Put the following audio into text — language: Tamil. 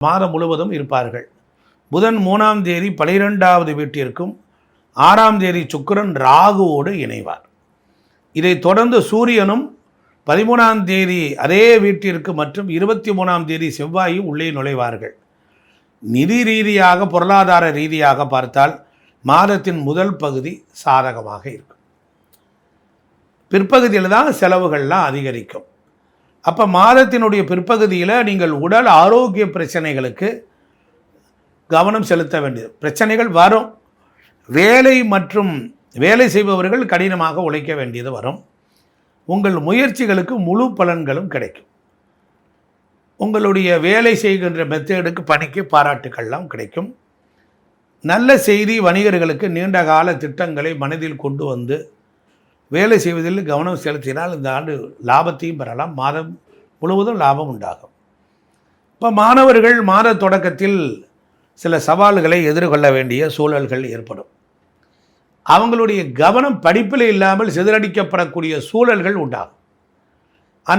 மாதம் முழுவதும் இருப்பார்கள். புதன் 3ஆம் தேதி 12வது வீட்டிற்கும் 6ஆம் தேதி சுக்கிரன் ராகுவோடு இணைவார். இதைத் தொடர்ந்து சூரியனும் 13ஆம் தேதி அதே வீட்டிற்கு மற்றும் 23ஆம் தேதி செவ்வாயும் உள்ளே நுழைவார்கள். நிதி ரீதியாக பொருளாதார ரீதியாக பார்த்தால் மாதத்தின் முதல் பகுதி சாதகமாக இருக்கும். பிற்பகுதியில் தான் செலவுகள்லாம் அதிகரிக்கும். அப்போ மாதத்தினுடைய பிற்பகுதியில் நீங்கள் உடல் ஆரோக்கிய பிரச்சனைகளுக்கு கவனம் செலுத்த வேண்டியது. பிரச்சனைகள் வரும். வேலை செய்பவர்கள் கடினமாக உழைக்க வேண்டியது வரும். உங்கள் முயற்சிகளுக்கு முழு பலன்களும் கிடைக்கும். உங்களுடைய வேலை செய்கின்ற மெத்தேடுக்கு பணிக்கு பாராட்டுக்கள்லாம் கிடைக்கும். நல்ல செய்தி வணிகர்களுக்கு நீண்ட கால திட்டங்களை மனதில் கொண்டு வந்து வேலை செய்வதில் கவனம் செலுத்தினால் இந்த ஆண்டு லாபத்தையும் பெறலாம். மாதம் முழுவதும் லாபம் உண்டாகும். இப்போ மாணவர்கள் மாத தொடக்கத்தில் சில சவால்களை எதிர்கொள்ள வேண்டிய சூழல்கள் ஏற்படும். அவங்களுடைய கவனம் படிப்பில் இல்லாமல் சிதறடிக்கப்படக்கூடிய சூழல்கள் உண்டாகும்.